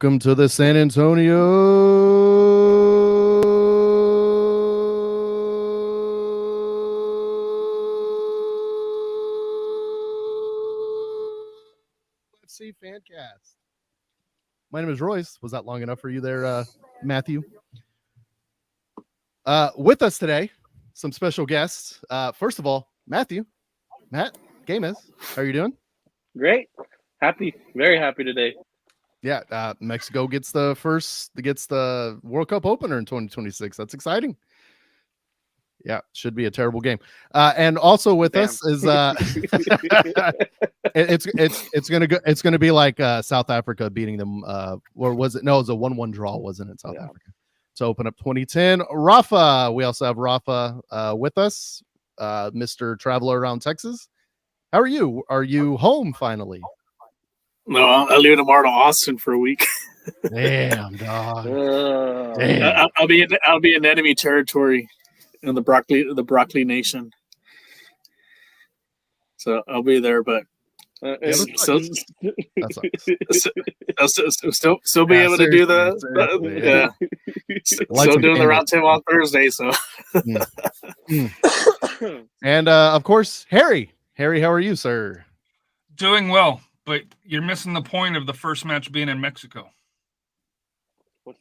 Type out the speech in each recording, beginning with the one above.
Welcome to the San Antonio SAFC Fancast. My name is Royce. Was that long enough for you there, Matthew? With us today, some special guests. First of all, Matt Games, how are you doing? Great. Very happy today. Yeah, Mexico gets the World Cup opener in 2026. That's exciting. Yeah, should be a terrible game. And also with us is it's gonna be like South Africa beating them. Or was it? No, it was a 1-1 draw, wasn't it? South Africa. To open up 2010. Rafa. We also have Rafa with us, Mr. Traveler around Texas. How are you? Are you home finally? No, I'll leave tomorrow to Austin for a week. Damn, dog. Damn. I'll be in enemy territory in the broccoli nation. So I'll be there, but I'll still be able to do still doing the round table on Thursday. So, and of course, Harry. Harry, how are you, sir? Doing well, but you're missing the point of the first match being in Mexico. What?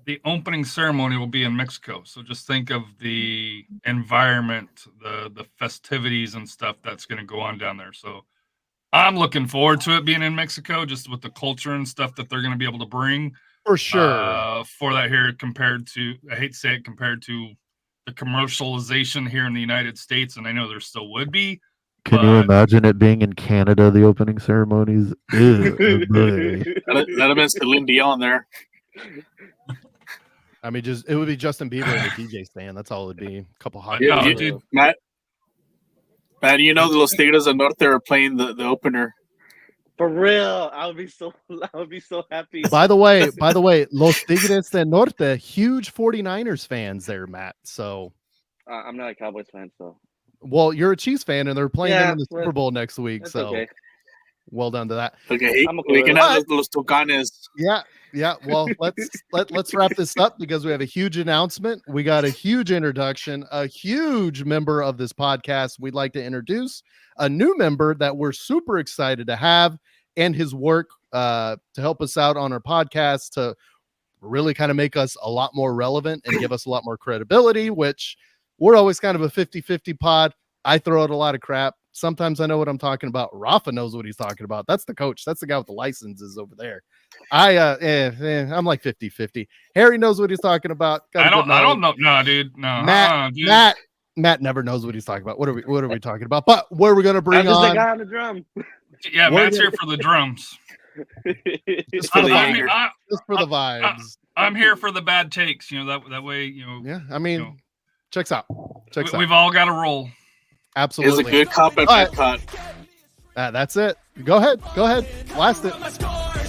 The opening ceremony will be in Mexico, so just think of the environment, the festivities and stuff that's going to go on down there. So I'm looking forward to it being in Mexico, just with the culture and stuff that they're going to be able to bring. For sure. For that here, compared to, I hate to say it, compared to the commercialization here in the United States, and I know there still would be. Can you imagine it being in Canada, the opening ceremonies? That'd have been Celine Dion there. I mean, it would be Justin Bieber and a DJ stand. That's all it would be. A couple hot. Matt, you know the Los Tigres del Norte are playing the opener. For real, I would be so happy. By the way, Los Tigres del Norte, huge 49ers fans there, Matt. So I'm not a Cowboys fan, so. Well, you're a Chiefs fan, and they're playing them in the Super Bowl next week. So, okay. Well done to that. Okay, we can have Los Tucanes. Yeah. Well, let's wrap this up because we have a huge announcement. We got a huge introduction, a huge member of this podcast. We'd like to introduce a new member that we're super excited to have, and his work to help us out on our podcast to really kind of make us a lot more relevant and give us a lot more credibility, which we're always kind of a 50-50 pod. I throw out a lot of crap. Sometimes I know what I'm talking about. Rafa knows what he's talking about. That's the coach. That's the guy with the licenses over there. I'm like 50-50. Harry knows what he's talking about. I don't know. No, dude. No. Matt never knows what he's talking about. What are we talking about? But where are we going to bring on? The guy on the drum. Yeah, Matt's here for the drums. Just for the vibes. I'm here for the bad takes. You know that way. You know. Yeah, I mean, checks out. We've all got to roll. Absolutely. It's a good cop and bad cut. That's it. Go ahead. Blast it.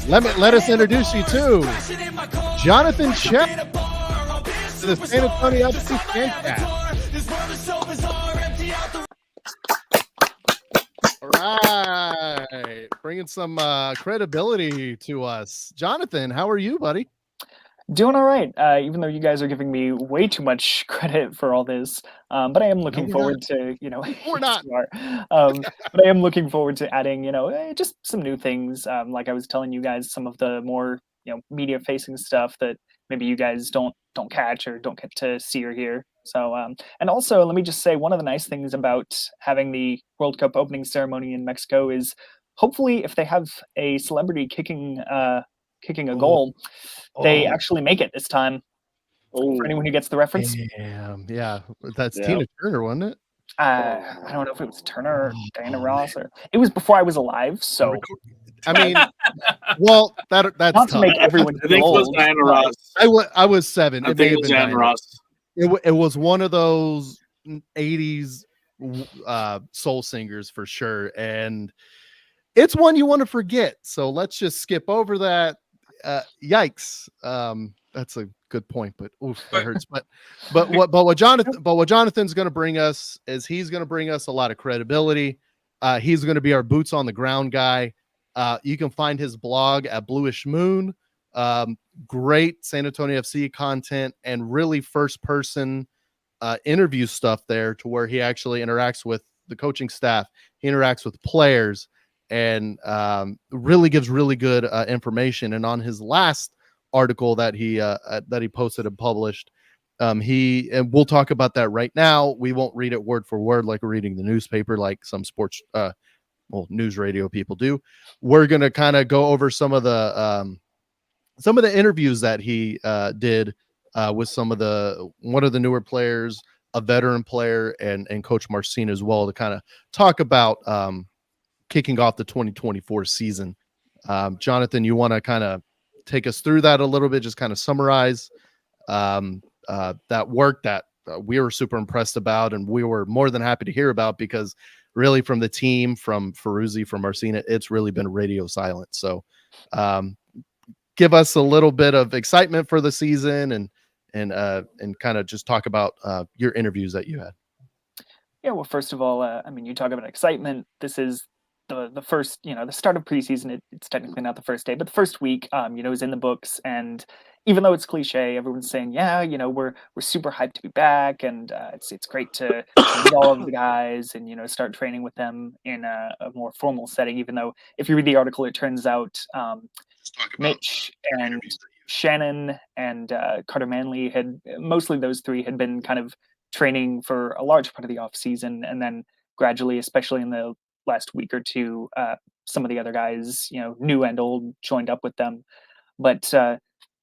Let us introduce you to Jonathan Shep to the San Antonio SAFC Fancast. All right. Bringing some credibility to us. Jonathan, how are you, buddy? Doing all right, even though you guys are giving me way too much credit for all this. But I am looking forward to, we're not. But I am looking forward to adding, just some new things. Like I was telling you guys, some of the more, media-facing stuff that maybe you guys don't catch or don't get to see or hear. So, and also, let me just say, one of the nice things about having the World Cup opening ceremony in Mexico is, hopefully, if they have a celebrity kicking a goal, they actually make it this time. For anyone who gets the reference. Damn, yeah. That's Tina Turner, wasn't it? I don't know if it was Turner or Diana Ross, or it was before I was alive. So, I mean, well, that's not tough. to make everyone. I think it was Diana Ross. I was 7. I think it was Diana Ross. It was one of those 80s soul singers for sure, and it's one you want to forget. So let's just skip over that. Yikes. That's a good point, but oof, that hurts. But what Jonathan's going to bring us is he's going to bring us a lot of credibility. He's going to be our boots on the ground guy. You can find his blog at Bluish Moon. Great San Antonio FC content and really first person interview stuff there to where he actually interacts with the coaching staff. He interacts with players and really gives really good information. And on his last article that he posted and published, and we'll talk about that right now. We won't read it word for word like we're reading the newspaper, like some sports news radio people do. We're gonna kind of go over some of the interviews that he did with one of the newer players, a veteran player, and Coach Marcin as well, to kind of talk about kicking off the 2024 season. Jonathan, you want to kind of take us through that a little bit, just kind of summarize that work that we were super impressed about, and we were more than happy to hear about, because really from the team, from Ferruzzi, from Marcina, it's really been radio silent. So give us a little bit of excitement for the season and kind of just talk about your interviews that you had. Yeah, well, first of all, I mean, you talk about excitement. This is the first, the start of preseason. It's technically not the first day, but the first week, is in the books. And even though it's cliche, everyone's saying, yeah, we're super hyped to be back, and it's great to meet all of the guys and start training with them in a more formal setting. Even though if you read the article, it turns out Mitch and Shannon and Carter Manley had mostly those three had been kind of training for a large part of the off season, and then gradually, especially in the last week or two, some of the other guys, new and old, joined up with them. But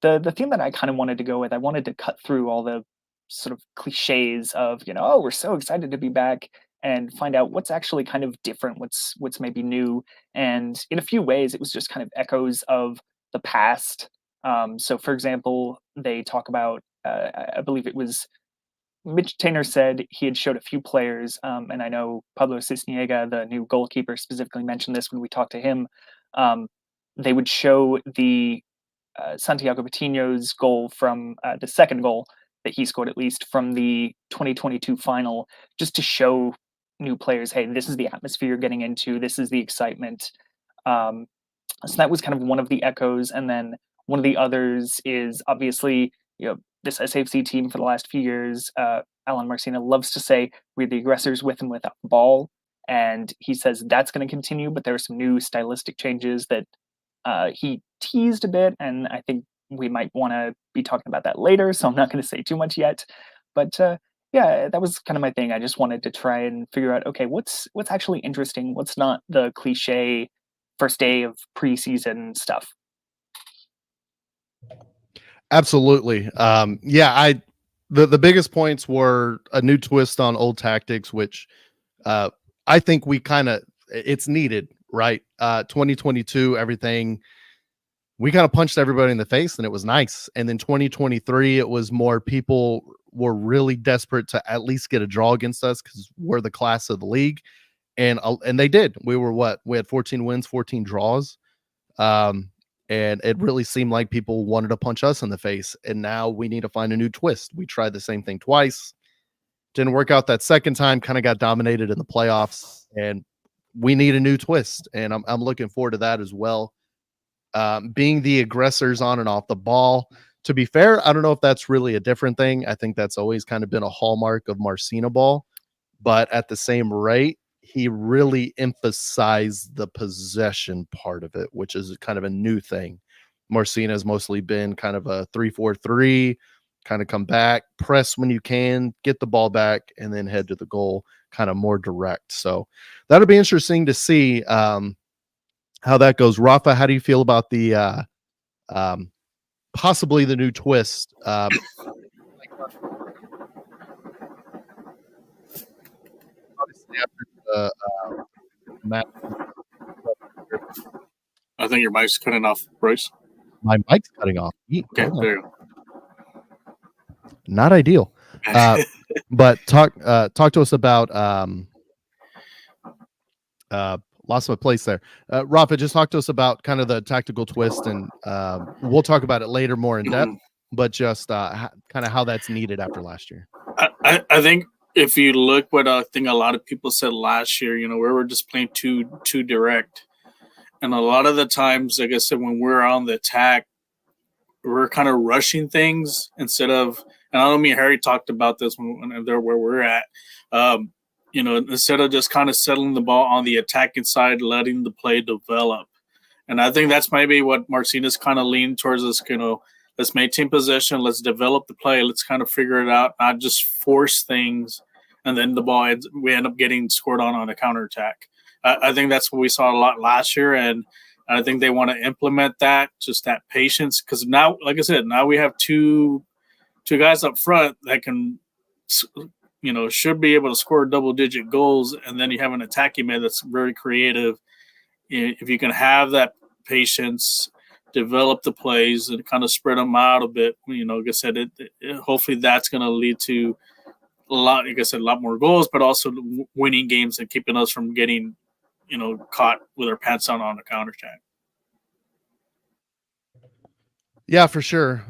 the theme that I kind of wanted to go with, I wanted to cut through all the sort of cliches of oh, we're so excited to be back, and find out what's actually kind of different, what's maybe new. And in a few ways, it was just kind of echoes of the past. So, for example, they talk about, I believe it was Mitch Tainer said he had showed a few players, and I know Pablo Cisniega, the new goalkeeper, specifically mentioned this when we talked to him. They would show the Santiago Patino's goal from the second goal that he scored, at least from the 2022 final, just to show new players, hey, this is the atmosphere you're getting into, this is the excitement. So that was kind of one of the echoes. And then one of the others is obviously, this SAFC team for the last few years, Alan Marcina loves to say, we're the aggressors with and without the ball. And he says that's going to continue, but there are some new stylistic changes that he teased a bit, and I think we might want to be talking about that later, so I'm not going to say too much yet. But yeah, that was kind of my thing. I just wanted to try and figure out, okay, what's actually interesting, what's not the cliche first day of preseason stuff. Absolutely. Yeah, the biggest points were a new twist on old tactics, which I think it's needed, right? 2022, everything, we kind of punched everybody in the face and it was nice. And then 2023, it was more people were really desperate to at least get a draw against us because we're the class of the league. And they did. We had 14 wins, 14 draws. And it really seemed like people wanted to punch us in the face. And now we need to find a new twist. We tried the same thing twice. Didn't work out that second time, kind of got dominated in the playoffs, and we need a new twist. And I'm looking forward to that as well. Being the aggressors on and off the ball. To be fair, I don't know if that's really a different thing. I think that's always kind of been a hallmark of Marcina ball. But at the same rate, he really emphasized the possession part of it, which is kind of a new thing. Marcina has mostly been kind of a 3-4-3, kind of come back, press when you can, get the ball back, and then head to the goal, kind of more direct. So that'll be interesting to see how that goes. Rafa, how do you feel about the possibly the new twist? Obviously, after the match, I think your mic's cutting off, Bryce. my mic's cutting off. Okay, there you Not ideal. go. But talk to us about lost my place there. Rafa, just talk to us about kind of the tactical twist, and we'll talk about it later more in depth, but just kind of how that's needed after last year. I think if you look what I think a lot of people said last year, we were just playing too direct. And a lot of the times, like I said, when we're on the attack, we're kind of rushing things instead of, and I know me and Harry talked about this when they're where we're at. Instead of just kind of settling the ball on the attacking side, letting the play develop. And I think that's maybe what Martinez kind of leaned towards us, let's maintain possession, let's develop the play, let's kind of figure it out, not just force things, and then we end up getting scored on a counterattack. I think that's what we saw a lot last year, and I think they want to implement that, just that patience, because now, like I said, now we have two guys up front that can, should be able to score double-digit goals, and then you have an attacking man that's very creative. If you can have that patience, develop the plays, and kind of spread them out a bit, like I said, hopefully that's going to lead to a lot more goals, but also winning games and keeping us from getting, caught with our pants down on a counterattack. Yeah, for sure.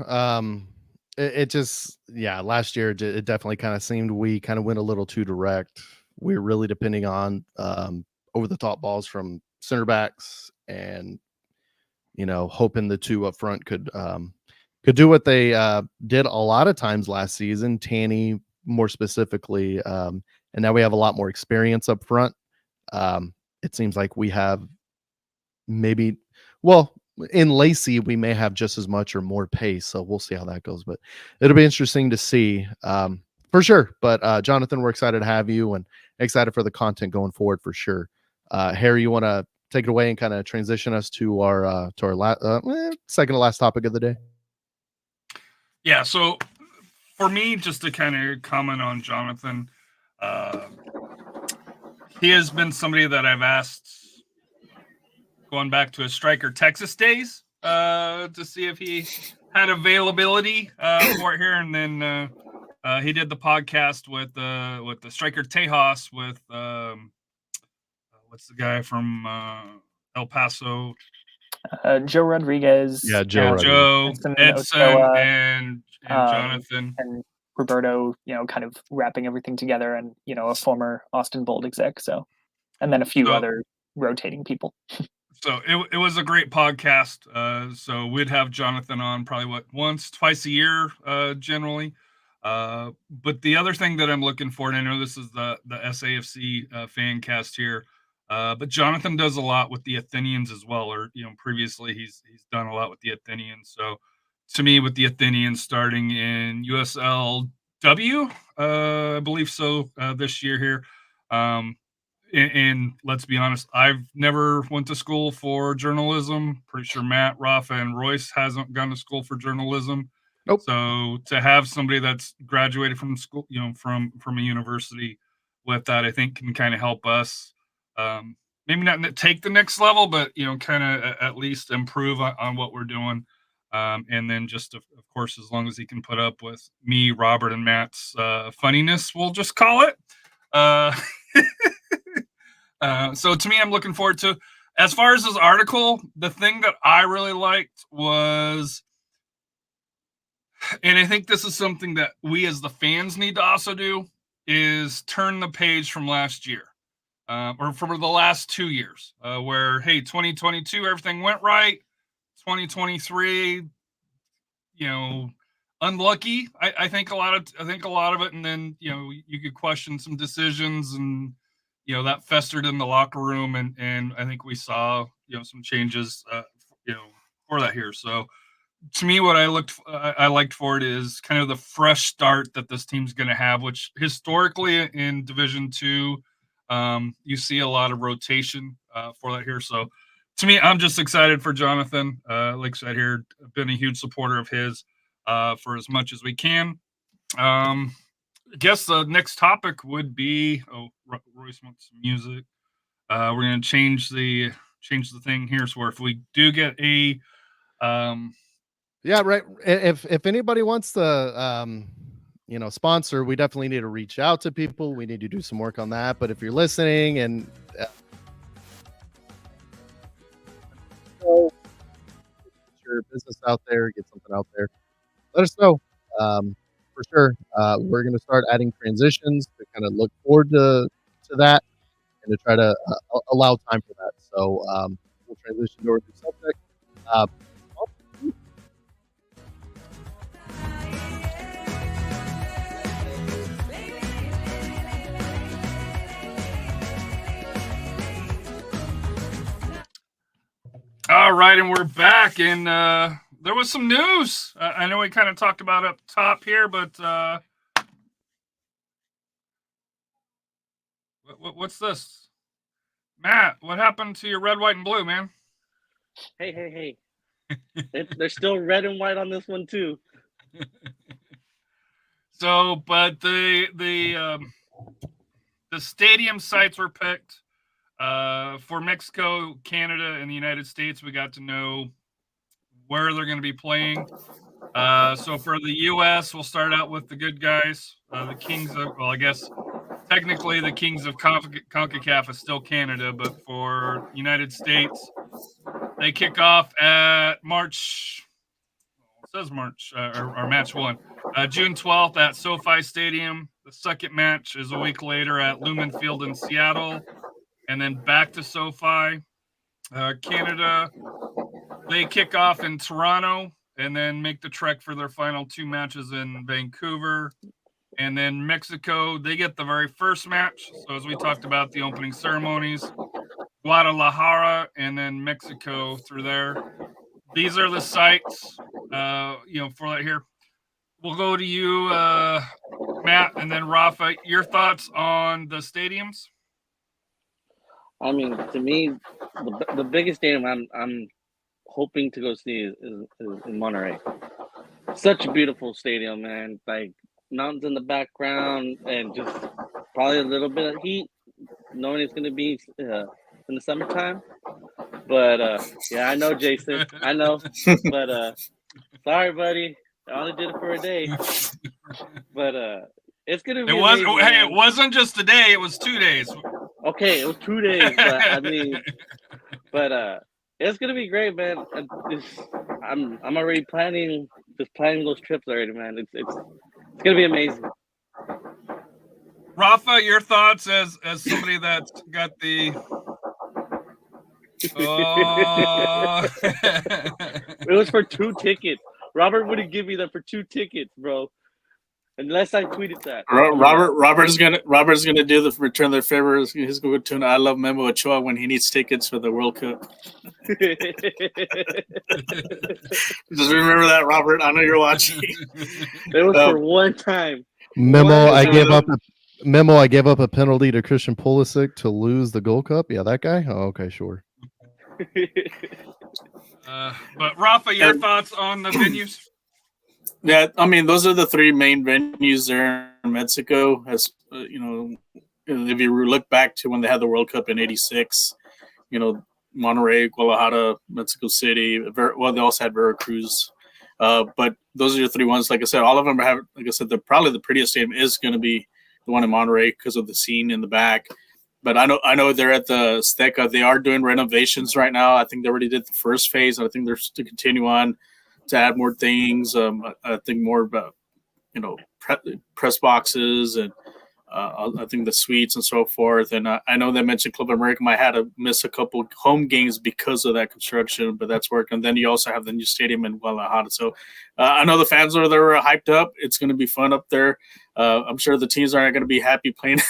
Last year it definitely kind of seemed we kind of went a little too direct. We were really depending on over the top balls from center backs, and hoping the two up front could do what they did a lot of times last season. Tanny more specifically, and now we have a lot more experience up front. It seems like we have in Lacey, we may have just as much or more pace, so we'll see how that goes. But it'll be interesting to see for sure. But Jonathan, we're excited to have you and excited for the content going forward for sure. Harry, you want to take it away and kind of transition us to our second to last topic of the day? Yeah. So for me, just to kind of comment on Jonathan, he has been somebody that I've asked, going back to his striker Texas days, to see if he had availability for it here, and then he did the podcast with the striker Tejas with what's the guy from El Paso? Joe Rodriguez. Yeah, Joe. Edson, and Jonathan and Roberto. Kind of wrapping everything together, and a former Austin Bold exec. So, and then a few other rotating people. So it was a great podcast. So we'd have Jonathan on probably once, twice a year, generally. But the other thing that I'm looking for, and I know this is the SAFC Fancast here, but Jonathan does a lot with the Athenians as well, or previously he's done a lot with the Athenians. So to me, with the Athenians starting in USLW, I believe so, this year here. And let's be honest, I've never went to school for journalism. Pretty sure Matt, Rafa, and Royce hasn't gone to school for journalism. Nope. So to have somebody that's graduated from school, from a university with that, I think can kind of help us, maybe not take the next level, but kind of at least improve on what we're doing. And then just of course, as long as he can put up with me, Robert, and Matt's funniness, we'll just call it. So to me, I'm looking forward to, as far as this article, the thing that I really liked was, and I think this is something that we as the fans need to also do, is turn the page from last year, or from the last 2 years, where, hey, 2022, everything went right. 2023, unlucky. I think a lot of it, and then you could question some decisions, and that festered in the locker room, and I think we saw some changes for that here. So to me, what I liked for it is kind of the fresh start that this team's going to have, which historically in Division II, you see a lot of rotation for that here. So to me, I'm just excited for Jonathan. Like I said here, I've been a huge supporter of his for as much as we can. I guess the next topic would be, Royce wants some music. We're going to change the thing here, so if we do get a yeah, right. If anybody wants to sponsor, we definitely need to reach out to people. We need to do some work on that. But if you're listening and get your business out there, get something out there, let us know. For sure. We're going to start adding transitions to kind of look forward to that, and to try to allow time for that. So we'll transition to our new subject. All right, and we're back, and there was some news. I know we kind of talked about it up top here, but what's this? Matt, what happened to your red, white, and blue, man? Hey. They're still red and white on this one too. So, but the stadium sites were picked for Mexico, Canada, and the United States. We got to know where they're going to be playing. So for the U.S., we'll start out with the good guys, the Kings of. Well, I guess technically the Kings of CONCACAF is still Canada, but for United States, they kick off at March. It says March or match 1, June 12th at SoFi Stadium. The second match is a week later at Lumen Field in Seattle, and then back to SoFi. Canada, they kick off in Toronto and then make the trek for their final 2 matches in Vancouver. And then Mexico, they get the very first match. So as we talked about the opening ceremonies, Guadalajara and then Mexico through there. These are the sites, for that here. We'll go to you, Matt, and then Rafa. Your thoughts on the stadiums? I mean, to me, the biggest stadium I'm hoping to go see is in Monterrey. Such a beautiful stadium, man. Like mountains in the background and just probably a little bit of heat, knowing it's going to be in the summertime. But yeah, I know, Jason. I know. But sorry, buddy. I only did it for a day. But it's going to be amazing, hey, it wasn't just a day, it was 2 days. Okay, it was 2 days, but I mean, it's gonna be great, man. I'm already planning those trips already, man. It's gonna be amazing. Rafa, your thoughts as somebody that's got the. It was for 2 tickets. Robert wouldn't give me that for 2 tickets, bro. Unless I tweeted that. Robert's gonna do the return their favor. He's going to I love Memo Ochoa when he needs tickets for the World Cup. Just remember that, Robert. I know you're watching. It was for one time. Memo, I gave up a penalty to Christian Pulisic to lose the Gold Cup. Yeah, that guy. Oh, okay, sure. But Rafa, your thoughts on the venues? Yeah, I mean, those are the 3 main venues there in Mexico. As if you look back to when they had the World Cup in '86, Monterrey, Guadalajara, Mexico City. They also had Veracruz. But those are your 3 ones. Like I said, all of them have. Like I said, probably the prettiest stadium is going to be the one in Monterrey because of the scene in the back. But I know they're at the Azteca. They are doing renovations right now. I think they already did the first phase, and I think they're to continue on to add more things. I think more about, press boxes and I think the suites and so forth. And I know they mentioned Club America might have to miss a couple home games because of that construction, but that's working. And then you also have the new stadium in Guadalajara. So I know the fans are there hyped up. It's going to be fun up there. I'm sure the teams aren't going to be happy playing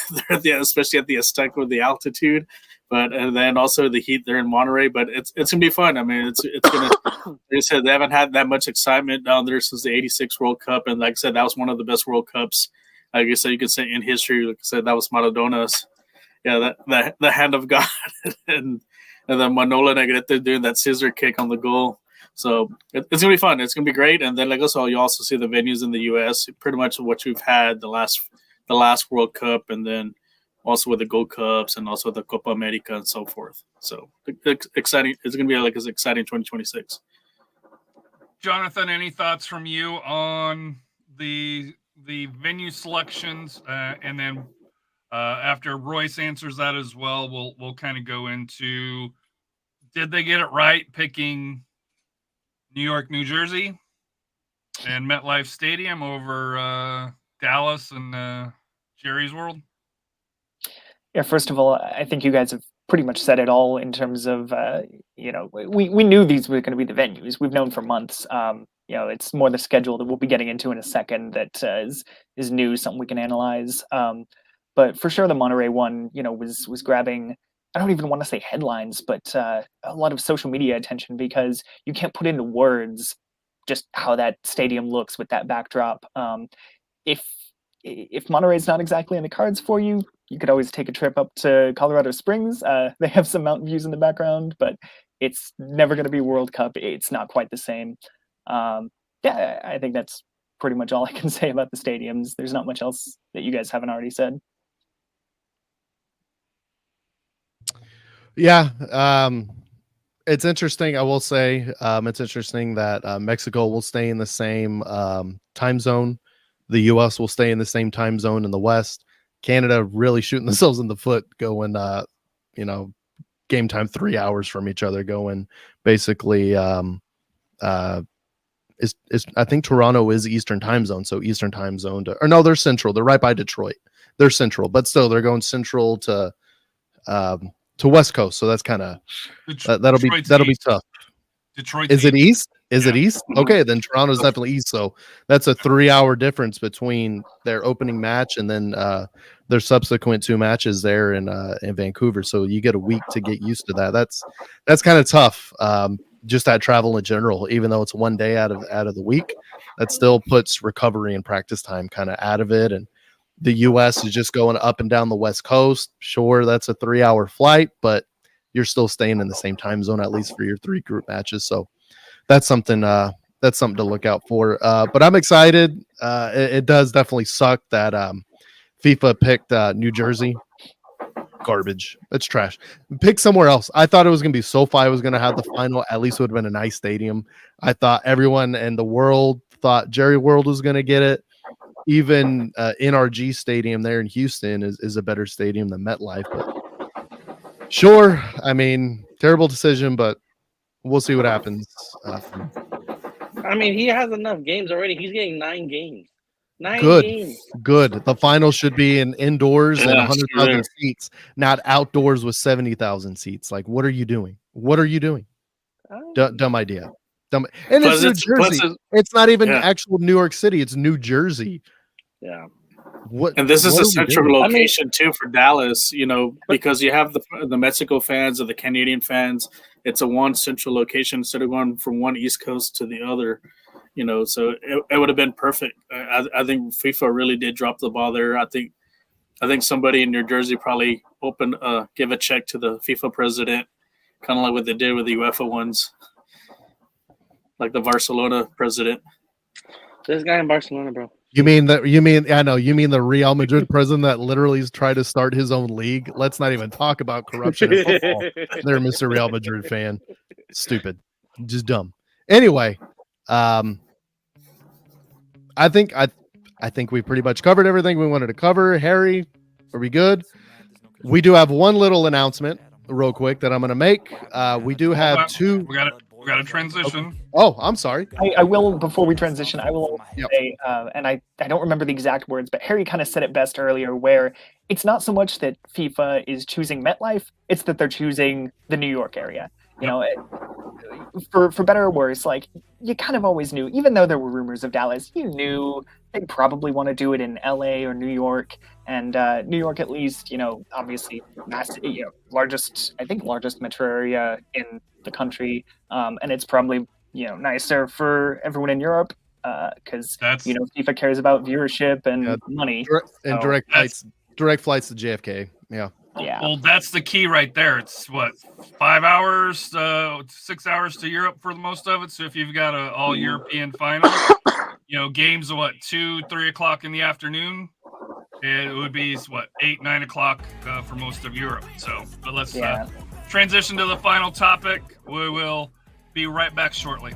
there, especially at the Azteca with the altitude. But and then also the heat there in Monterrey, but it's gonna be fun. I mean, it's gonna. Like I said, they haven't had that much excitement down there since the '86 World Cup, and like I said, that was one of the best World Cups. Like I said, you could say in history. Like I said, that was Maradona's. Yeah, the hand of God, and then Manolo Negrete doing that scissor kick on the goal. So it's gonna be fun. It's gonna be great. And then like also you also see the venues in the U.S. Pretty much what you've had the last World Cup, and then also with the Gold Cups and also the Copa America and so forth. So exciting. It's going to be like an exciting 2026. Jonathan, any thoughts from you on the venue selections? And then after Royce answers that as well, we'll kind of go into, did they get it right picking New York, New Jersey and MetLife Stadium over Dallas and Jerry's World? Yeah, first of all, I think you guys have pretty much said it all in terms of, we knew these were going to be the venues. We've known for months. It's more the schedule that we'll be getting into in a second that is new, something we can analyze. But for sure, the Monterrey one, was grabbing I don't even want to say headlines, but a lot of social media attention, because you can't put into words just how that stadium looks with that backdrop. If Monterey's not exactly in the cards for you, you could always take a trip up to Colorado Springs. They have some mountain views in the background, but it's never going to be World Cup. It's not quite the same. Yeah, I think that's pretty much all I can say about the stadiums. There's not much else that you guys haven't already said. Yeah, it's interesting. I will say it's interesting that Mexico will stay in the same time zone. The U.S. will stay in the same time zone in the West. Canada really shooting themselves in the foot, going, game time 3 hours from each other, going basically. I think Toronto is Eastern time zone, so Eastern time zone or no, they're Central. They're right by Detroit. They're Central, but still they're going Central to West Coast. So that's kind of that'll be tough. Detroit is it East? Is Yeah. it East? Okay, then Toronto's definitely East. So that's a 3 hour difference between their opening match and then their subsequent 2 matches there in Vancouver. So you get a week to get used to that. That's kind of tough. Just that travel in general, even though it's 1 day out of the week, that still puts recovery and practice time kind of out of it. And the U.S. is just going up and down the West Coast. Sure, that's a 3 hour flight, but you're still staying in the same time zone, at least for your 3 group matches. So that's something to look out for. But I'm excited. It does definitely suck that FIFA picked New Jersey. Garbage. It's trash. Pick somewhere else. I thought it was going to be SoFi was going to have the final. At least it would have been a nice stadium. I thought everyone in the world thought Jerry World was going to get it. Even NRG Stadium there in Houston is a better stadium than MetLife. But sure, I mean, terrible decision, but we'll see what happens. I mean, he has enough games already. He's getting 9 games. 9 Good. games. Good. The final should be in indoors and Yeah, 100,000 sure. seats, not outdoors with 70,000 seats. Like, what are you doing? What are you doing? Dumb idea. Dumb. And Plus it's New plus Jersey. It's not even yeah. actual New York City. It's New Jersey. Yeah. What? And this is what a are we central doing? location too for Dallas, because you have the Mexico fans or the Canadian fans. It's a one central location instead of going from one East Coast to the other. So it would have been perfect. I think FIFA really did drop the ball there. I think somebody in New Jersey probably give a check to the FIFA president, kind of like what they did with the UEFA ones, like the Barcelona president. This guy in Barcelona, bro. You mean the Real Madrid president that literally is trying to start his own league? Let's not even talk about corruption in football. They're Mr. Real Madrid fan. Stupid. Just dumb. Anyway, I think we pretty much covered everything we wanted to cover. Harry, are we good? We do have one little announcement real quick that I'm going to make. We do have 2. We got a transition. Oh, I'm sorry. I will, before we transition, I will Yep. say, and I don't remember the exact words, but Harry kind of said it best earlier, where it's not so much that FIFA is choosing MetLife, it's that they're choosing the New York area. For better or worse, like, you kind of always knew, even though there were rumors of Dallas, you knew they'd probably want to do it in LA or New York. And New York, at least, obviously, massive, largest metro area in the country. And it's probably, nicer for everyone in Europe because, FIFA cares about viewership and money. Direct flights to JFK. Yeah. Yeah. Well, that's the key right there. It's what, 5 hours, 6 hours to Europe for the most of it. So if you've got an all European final, games at 2, 3 o'clock in the afternoon, it would be 8, 9 o'clock for most of Europe. So, but let's transition to the final topic. We will be right back shortly.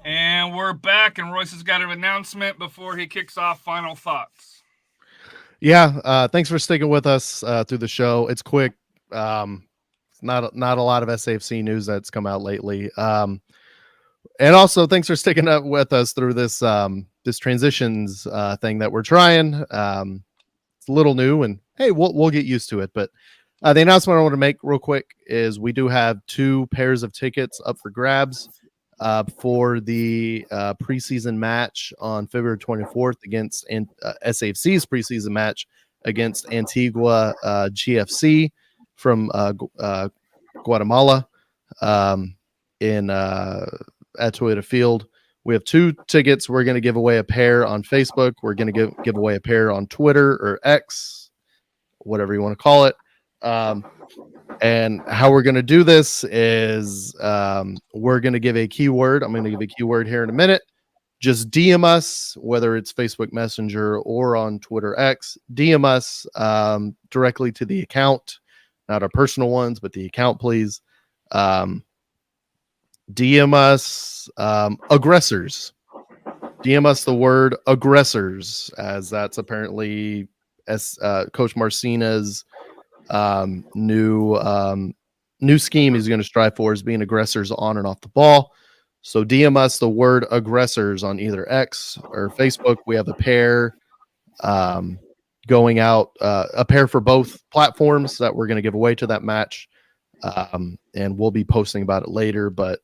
And we're back, and Royce has got an announcement before he kicks off final thoughts. Yeah, thanks for sticking with us through the show. It's quick. It's not a lot of SAFC news that's come out lately. And also, thanks for sticking up with us through this this transitions thing that we're trying. It's a little new, and hey, we'll get used to it. But The announcement I want to make real quick is we do have 2 pairs of tickets up for grabs for the preseason match on February 24th against SAFC's preseason match against Antigua GFC from Guatemala at Toyota Field. We have 2 tickets. We're going to give away a pair on Facebook. We're going to give away a pair on Twitter or X, whatever you want to call it. And how we're going to do this is we're going to give a keyword. I'm going to give a keyword here in a minute. Just DM us, whether it's Facebook Messenger or on Twitter X. DM us directly to the account, not our personal ones, but the account, please. DM us aggressors. DM us the word aggressors, as that's apparently Coach Marcina's new scheme he's going to strive for, is being aggressors on and off the ball. So DM us the word aggressors on either X or Facebook. We have a pair going out, a pair for both platforms that we're going to give away to that match. And we'll be posting about it later, but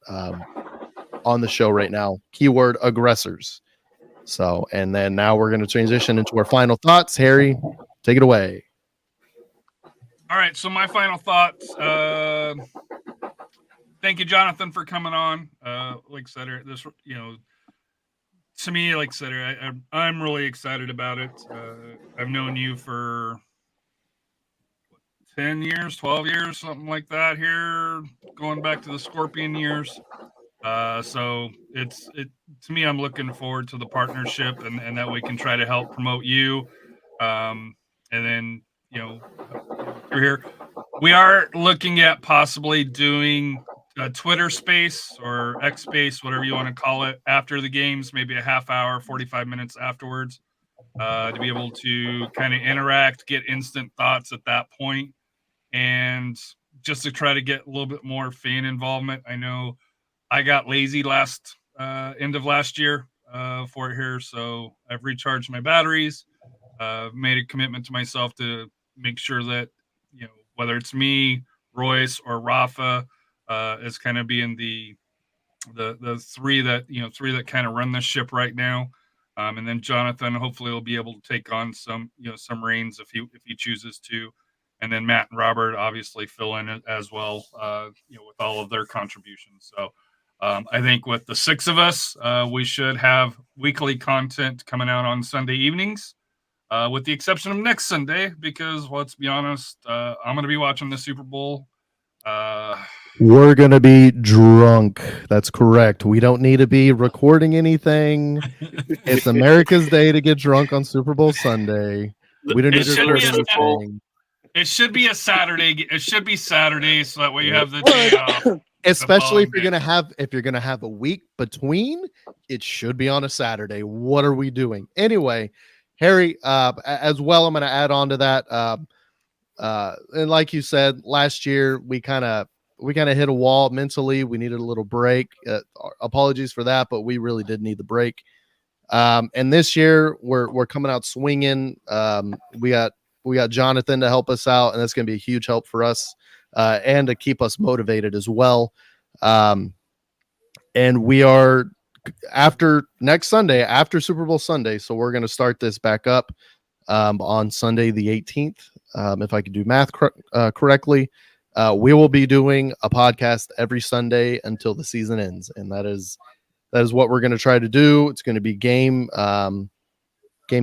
on the show right now, keyword aggressors. So, and then now we're going to transition into our final thoughts. Harry, take it away. All right, so my final thoughts. Thank you, Jonathan, for coming on. Like I said, this, to me, like I said, I'm really excited about it. I've known you for 10 years, 12 years, something like that here, going back to the Scorpion years. So to me, I'm looking forward to the partnership and that we can try to help promote you. And then, through here, we are looking at possibly doing a Twitter space or X space, whatever you want to call it, after the games, maybe a half hour, 45 minutes afterwards, to be able to kind of interact, get instant thoughts at that point, and just to try to get a little bit more fan involvement. I know I got lazy end of last year for it here, so I've recharged my batteries, made a commitment to myself to make sure that, whether it's me, Royce, or Rafa, is kind of being the three that kind of run the ship right now. And then Jonathan hopefully will be able to take on some reins if he chooses to. And then Matt and Robert obviously fill in as well, with all of their contributions. So I think with the 6 of us, we should have weekly content coming out on Sunday evenings, with the exception of next Sunday, because let's be honest, I'm going to be watching the Super Bowl. We're going to be drunk. That's correct. We don't need to be recording anything. It's America's day to get drunk on Super Bowl Sunday. We don't need to record anything. It should be a Saturday. It should be Saturday, so that way you have the day off. Especially if you're gonna have a week between, it should be on a Saturday. What are we doing anyway, Harry? As well, I'm gonna add on to that. And like you said, last year we kind of hit a wall mentally. We needed a little break. Apologies for that, but we really did need the break. And this year we're coming out swinging. We got Jonathan to help us out, and that's going to be a huge help for us, and to keep us motivated as well. And we are after next Sunday, after Super Bowl Sunday, so we're going to start this back up on Sunday the 18th. If I can do math correctly, we will be doing a podcast every Sunday until the season ends, and that is what we're going to try to do. It's going to be game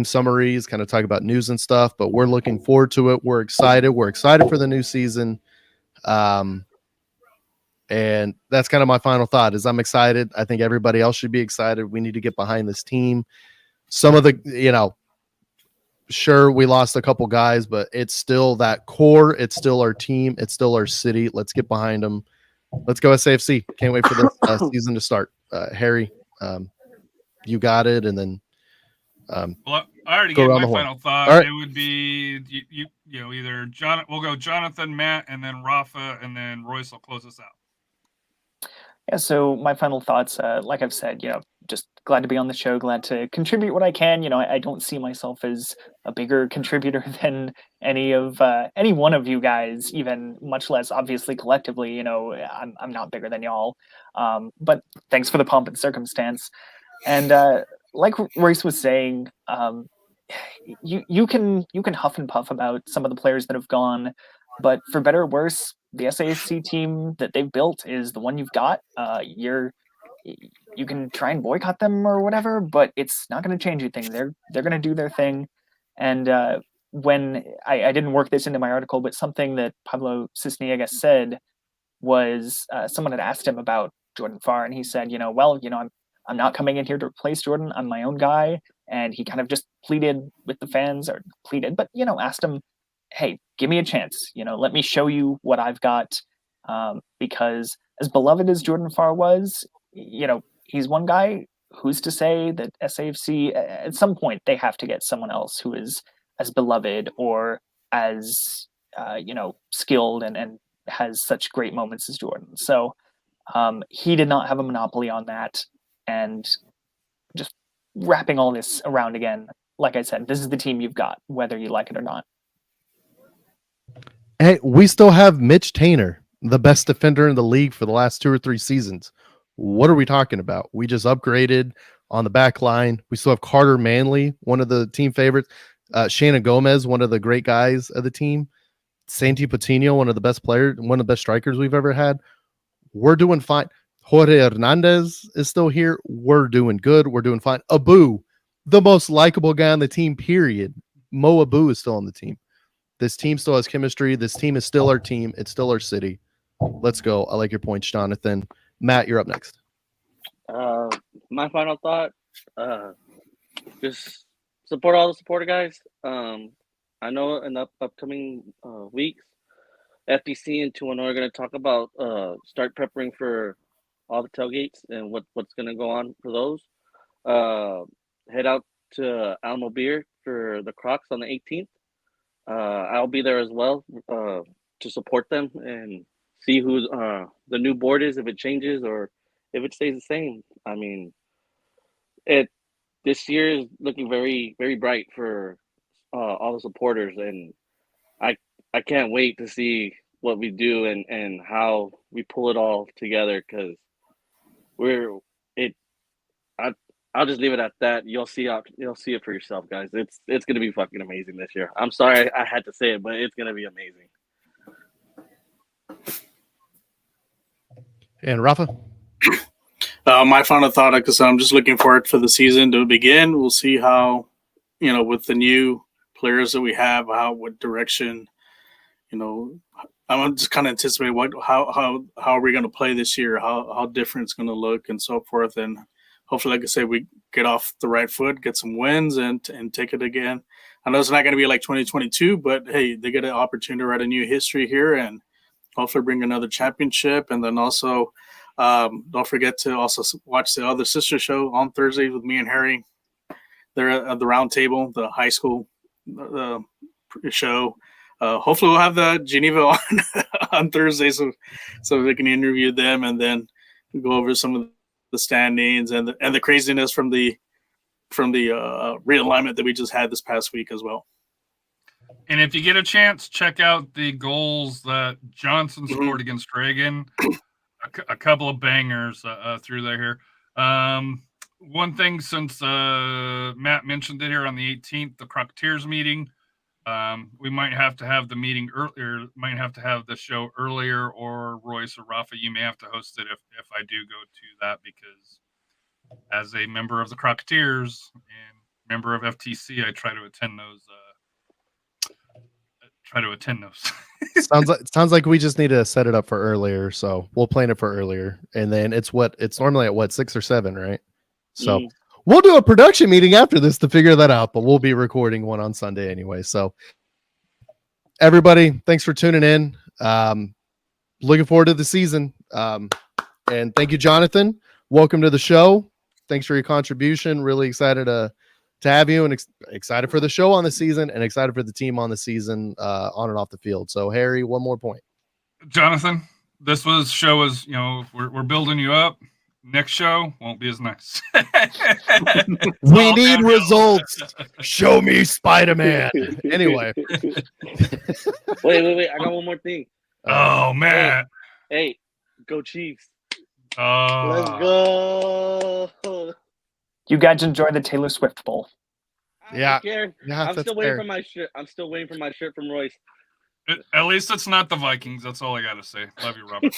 summaries, kind of talk about news and stuff, but we're looking forward to it. We're excited for the new season. And that's kind of my final thought, is I'm excited. I think everybody else should be excited. We need to get behind this team. Some of the, sure, we lost a couple guys, but it's still that core. It's still our team. It's still our city. Let's get behind them. Let's go SAFC. Can't wait for this season to start. Harry, you got it. And then, well, I already gave my final thought. Right. It would be either John. We'll go Jonathan, Matt, and then Rafa, and then Royce will close us out. Yeah, so my final thoughts, like I've said, just glad to be on the show, glad to contribute what I can. I don't see myself as a bigger contributor than any one of you guys, even much less obviously collectively. I'm not bigger than y'all. But thanks for the pomp and circumstance. And like Royce was saying, you can huff and puff about some of the players that have gone, but for better or worse, the SAFC team that they've built is the one you've got. You can try and boycott them or whatever, but it's not going to change anything. They're going to do their thing. And when I didn't work this into my article, but something that Pablo Cisne, I guess, said was someone had asked him about Jordan Farr, and he said, I'm not coming in here to replace Jordan. I'm my own guy. And he kind of just pleaded with the fans, or pleaded, but asked him, hey, give me a chance. Let me show you what I've got. Because as beloved as Jordan Farr was, he's one guy. Who's to say that SAFC at some point they have to get someone else who is as beloved or as skilled and has such great moments as Jordan. So he did not have a monopoly on that. And just wrapping all this around again, like I said, this is the team you've got, whether you like it or not. Hey, we still have Mitch Tainer, the best defender in the league for the last 2 or 3 seasons. What are we talking about? We just upgraded on the back line. We still have Carter Manley, one of the team favorites. Shannon Gomez, one of the great guys of the team. Santi Patino, one of the best players, one of the best strikers we've ever had. We're doing fine. Jorge Hernandez is still here. We're doing good. We're doing fine. Abu, the most likable guy on the team, period. Mo Abu is still on the team. This team still has chemistry. This team is still our team. It's still our city. Let's go. I like your points, Jonathan. Matt, you're up next. My final thought, just support all the supporter guys. I know in the upcoming weeks, FTC and 2-0 are going to talk about start preparing for all the tailgates and what's going to go on for those. Head out to Alamo Beer for the Crocs on the 18th. I'll be there as well to support them and see who the new board is, if it changes or if it stays the same. I mean, this year is looking very, very bright for all the supporters, and I can't wait to see what we do and how we pull it all together, because I'll just leave it at that. You'll see it for yourself, guys. It's gonna be fucking amazing this year. I'm sorry I had to say it, but it's gonna be amazing. And Rafa? My final thought, because I'm just looking forward for the season to begin. We'll see how, with the new players that we have, what direction, I'm just kind of anticipating how are we going to play this year, how different it's going to look, and so forth. And hopefully, like I say, we get off the right foot, get some wins, and take it again. I know it's not going to be like 2022, but hey, they get an opportunity to write a new history here and hopefully bring another championship. And then also, don't forget to also watch the other sister show on Thursday with me and Harry. They're at the round table, the high school show. Hopefully we'll have the Geneva on Thursday so we can interview them and then go over some of the standings and the craziness from the realignment that we just had this past week as well. And if you get a chance, check out the goals that Johnson scored against Reagan. A couple of bangers through there here. One thing, since Matt mentioned it here on the 18th, the Crocketeers meeting, we might have to have the meeting earlier, might have to have the show earlier, or Royce or Rafa, you may have to host it if I do go to that, because as a member of the Crocketeers and member of FTC, I try to attend those. Sounds like we just need to set it up for earlier, so we'll plan it for earlier, and then it's normally at 6 or 7, right? So we'll do a production meeting after this to figure that out, but we'll be recording one on Sunday anyway. So everybody, thanks for tuning in. Looking forward to the season, and thank you, Jonathan. Welcome to the show. Thanks for your contribution. Really excited to have you, and excited for the show on the season, and excited for the team on the season, on and off the field. So Harry, one more point. Jonathan, this show is, we're building you up. Next show won't be as nice. We need results. Show me Spider-Man. Anyway. Wait. I got one more thing. Oh man. Hey, go Chiefs. Oh. Let's go. You guys enjoy the Taylor Swift Bowl. I Yeah. don't care. Yeah, I'm that's still waiting fair. for my shirt. I'm still waiting for my shirt from Royce. At least it's not the Vikings. That's all I gotta say. Love you, Robert.